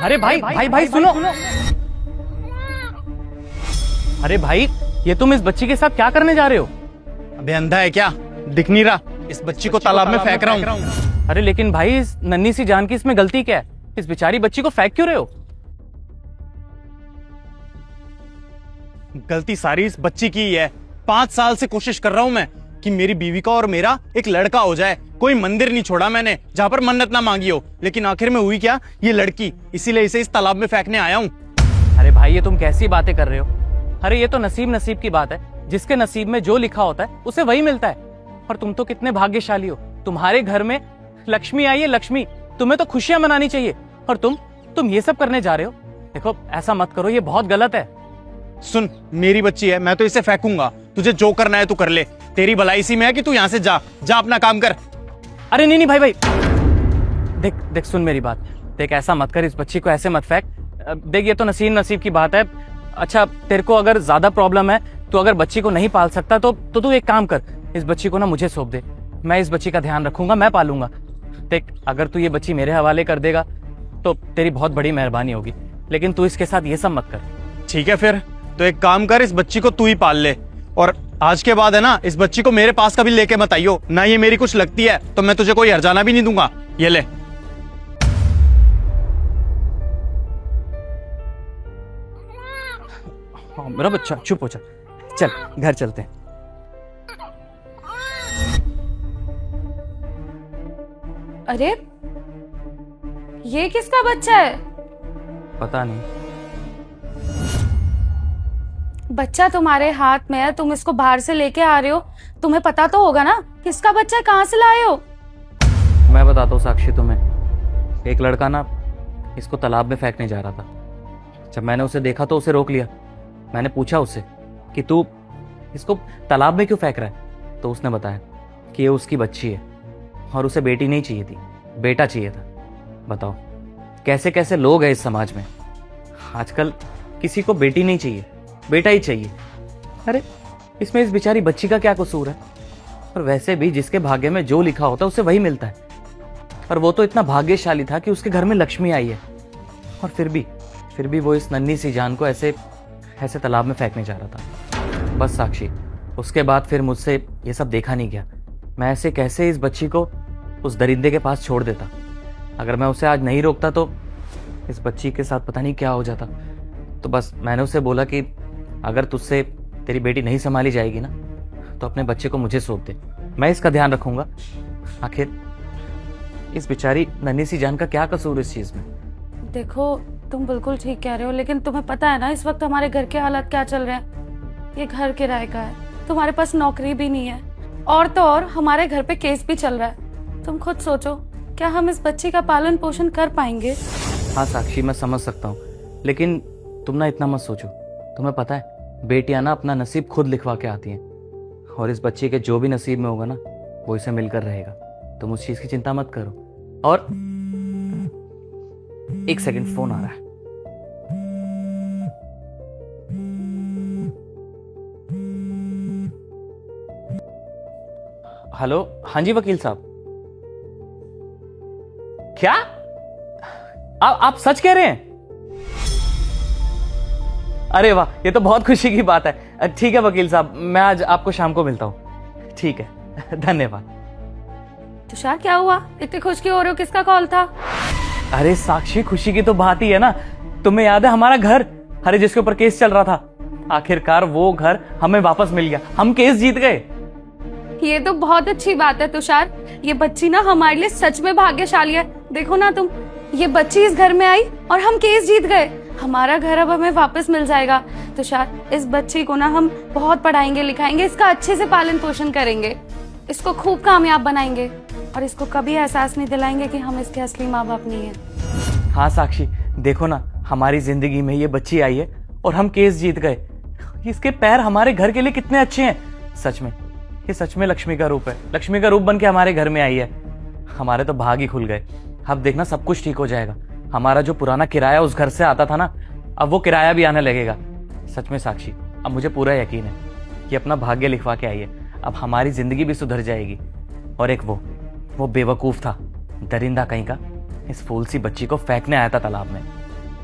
अरे भाई भाई भाई सुनो। अरे भाई, ये तुम इस बच्ची के साथ क्या करने जा रहे हो? अबे अंधा है क्या, दिख नहीं रहा? इस बच्ची को तालाब में फेंक रहा हूँ। अरे लेकिन भाई, इस नन्ही सी जान की इसमें गलती क्या है? इस बेचारी बच्ची को फेंक क्यों रहे हो? गलती सारी इस बच्ची की ही है। 5 साल से कोशिश कर रहा हूं मैं कि मेरी बीवी का और मेरा एक लड़का हो जाए। कोई मंदिर नहीं छोड़ा मैंने जहां पर मन्नत ना मांगी हो, लेकिन आखिर में हुई क्या, ये लड़की। इसीलिए इसे इस तालाब में फेंकने आया हूँ। अरे भाई, ये तुम कैसी बातें कर रहे हो? अरे ये तो नसीब की बात है। जिसके नसीब में जो लिखा होता है उसे वही मिलता है। और तुम तो कितने भाग्यशाली हो, तुम्हारे घर में लक्ष्मी आई है। लक्ष्मी, तुम्हें तो खुशियां मनानी चाहिए। और तुम ये सब करने जा रहे हो? देखो, ऐसा मत करो, ये बहुत गलत है। सुन, मेरी बच्ची है, मैं तो इसे फेंकूंगा। तुझे जो करना है तू कर ले। तेरी भलाई इसी में है कि तू यहाँ से जा अपना काम कर। अरे नहीं भाई, देख सुन मेरी बात। देख, ऐसा मत कर, इस बच्ची को ऐसे मत फेंक। देख, ये तो नसीब की बात है। अच्छा, तेरे को अगर ज्यादा प्रॉब्लम है, तो अगर बच्ची को नहीं पाल सकता तो तू एक काम कर, इस बच्ची को ना मुझे सौंप दे। मैं इस बच्ची का ध्यान रखूंगा, मैं पालूंगा। देख, अगर तू ये बच्ची मेरे हवाले कर देगा तो तेरी बहुत बड़ी मेहरबानी होगी, लेकिन तू इसके साथ ये सब मत कर। ठीक है, फिर तो एक काम कर, इस बच्ची को तू ही पाल ले। और आज के बाद है ना, इस बच्ची को मेरे पास कभी लेके मत आइयो। ना ये मेरी कुछ लगती है तो मैं तुझे कोई हर्जाना भी नहीं दूंगा। ये ले। हाँ, मेरा बच्चा चुप हो जा। चल घर चलते हैं। अरे, ये किसका बच्चा है? पता नहीं। बच्चा तुम्हारे हाथ में है, तुम इसको बाहर से लेके आ रहे हो, तुम्हें पता तो होगा ना किसका बच्चा है, कहाँ से लाए हो? मैं बताता हूँ साक्षी तुम्हें। एक लड़का ना इसको तालाब में फेंकने जा रहा था। जब मैंने उसे देखा तो उसे रोक लिया। मैंने पूछा उससे कि तू इसको तालाब में क्यों फेंक रहा है? तो उसने बताया कि ये उसकी बच्ची है और उसे बेटी नहीं चाहिए थी, बेटा चाहिए था। बताओ, कैसे कैसे लोग हैं इस समाज में। आजकल किसी को बेटी नहीं चाहिए, बेटा ही चाहिए। अरे इसमें इस बेचारी बच्ची का क्या कसूर है? और वैसे भी जिसके भाग्य में जो लिखा होता है उसे वही मिलता है। और वो तो इतना भाग्यशाली था कि उसके घर में लक्ष्मी आई है। और फिर भी वो इस नन्ही सी जान को ऐसे तालाब में फेंकने जा रहा था। बस साक्षी, उसके बाद फिर मुझसे ये सब देखा नहीं गया। मैं ऐसे कैसे इस बच्ची को उस दरिंदे के पास छोड़ देता। अगर मैं उसे आज नहीं रोकता तो इस बच्ची के साथ पता नहीं क्या हो जाता। तो बस मैंने उसे बोला कि अगर तुझसे तेरी बेटी नहीं संभाली जाएगी ना, तो अपने बच्चे को मुझे सौंप दे, मैं इसका ध्यान रखूंगा। आखिर इस बेचारी नन्ही सी जान का क्या कसूर इस चीज में? देखो, तुम बिल्कुल ठीक कह रहे हो, लेकिन तुम्हें पता है ना इस वक्त हमारे घर के हालात क्या चल रहे हैं। ये घर किराए का है, तुम्हारे पास नौकरी भी नहीं है, और तो और हमारे घर पे केस भी चल रहा है। तुम खुद सोचो, क्या हम इस बच्ची का पालन पोषण कर पाएंगे? हाँ साक्षी, मैं समझ सकता हूँ, लेकिन तुम ना इतना मत सोचो। तुम्हें पता है, बेटियां ना अपना नसीब खुद लिखवा के आती हैं, और इस बच्ची के जो भी नसीब में होगा ना, वो इसे मिलकर रहेगा। तुम उस चीज की चिंता मत करो। और एक सेकंड, फोन आ रहा है। हेलो, हाँ जी वकील साहब। क्या आप सच कह रहे हैं? अरे वाह, ये तो बहुत खुशी की बात है। ठीक है वकील साहब, मैं आज आपको शाम को मिलता हूँ। ठीक है, धन्यवाद। तुषार, क्या हुआ? इतने खुश क्यों हो रहे हो? किसका कॉल था? अरे साक्षी, खुशी की तो बात ही है ना। तुम्हें याद है हमारा घर, अरे जिसके ऊपर केस चल रहा था, आखिरकार वो घर हमें वापस मिल गया। हम केस जीत गए। ये तो बहुत अच्छी बात है तुषार। ये बच्ची ना हमारे लिए सच में भाग्यशाली है। देखो ना तुम, ये बच्ची इस घर में आई और हम केस जीत गए। हमारा घर अब हमें वापस मिल जाएगा। तुषार, इस बच्ची को ना हम बहुत पढ़ाएंगे लिखाएंगे, इसका अच्छे से पालन पोषण करेंगे, इसको खूब कामयाब बनाएंगे, और इसको कभी एहसास नहीं दिलाएंगे कि हम इसके असली माँ बाप नहीं है। हाँ साक्षी, देखो ना, हमारी जिंदगी में ये बच्ची आई है और हम केस जीत गए। इसके पैर हमारे घर के लिए कितने अच्छे हैं। सच में, ये सच में लक्ष्मी का रूप है। लक्ष्मी का रूप बन के हमारे घर में आई है। हमारे तो भाग ही खुल गए। अब देखना, सब कुछ ठीक हो जाएगा। हमारा जो पुराना किराया उस घर से आता था ना, अब वो किराया भी आने लगेगा। सच में साक्षी, अब मुझे पूरा यकीन है कि अपना भाग्य लिखवा के आई है। अब हमारी जिंदगी भी सुधर जाएगी। और एक वो बेवकूफ था, दरिंदा कहीं का, इस फूल सी बच्ची को फेंकने आया था तालाब में।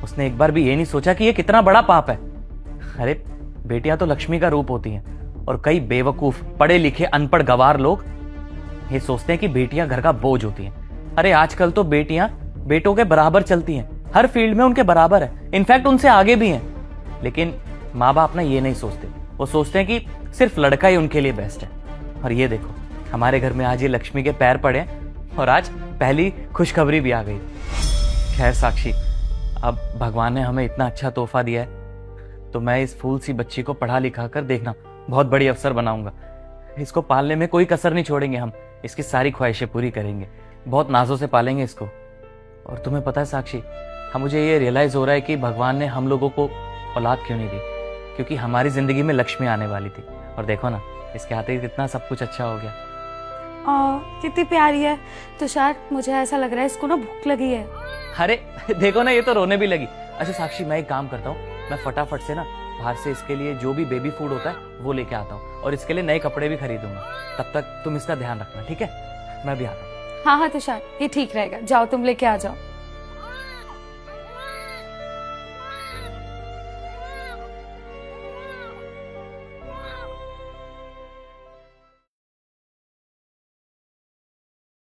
उसने एक बार भी ये नहीं सोचा कि ये कितना बड़ा पाप है। अरे बेटियां तो लक्ष्मी का रूप होती हैं और कई बेवकूफ पढ़े लिखे अनपढ़ गवार लोग ये सोचते हैं कि बेटियां घर का बोझ होती हैं। अरे आजकल तो बेटियां बेटों के बराबर चलती हैं, हर फील्ड में उनके बराबर है, इनफैक्ट उनसे आगे भी हैं। लेकिन माँ बाप ना ये नहीं सोचते, वो सोचते हैं कि सिर्फ लड़का ही उनके लिए बेस्ट है। और ये देखो हमारे घर में आज ये लक्ष्मी के पैर पड़े हैं और आज पहली खुशखबरी भी आ गई। खैर साक्षी, अब भगवान ने हमें इतना अच्छा तोहफा दिया है तो मैं इस फूल सी बच्ची को पढ़ा लिखा कर देखना बहुत बड़ी अफसर बनाऊंगा। इसको पालने में कोई कसर नहीं छोड़ेंगे, हम इसकी सारी ख्वाहिशें पूरी करेंगे, बहुत नाजों से पालेंगे इसको। और तुम्हें पता है साक्षी, हम मुझे ये रियलाइज हो रहा है कि भगवान ने हम लोगों को औलाद क्यों नहीं दी, क्योंकि हमारी जिंदगी में लक्ष्मी आने वाली थी और देखो ना इसके आते ही कितना सब कुछ अच्छा हो गया। कितनी प्यारी है तुषार, मुझे ऐसा लग रहा है इसको ना भूख लगी है। अरे देखो ना ये तो रोने भी लगी। अच्छा साक्षी, मैं एक काम करता हूँ, मैं फटाफट से ना बाहर से इसके लिए जो भी बेबी फूड होता है वो लेके आता हूँ और इसके लिए नए कपड़े भी खरीदूंगा। तब तक तुम इसका ध्यान रखना, ठीक है? मैं भी आता हूँ। हाँ हाँ तुषार, ये ठीक रहेगा, जाओ तुम लेके आ जाओ।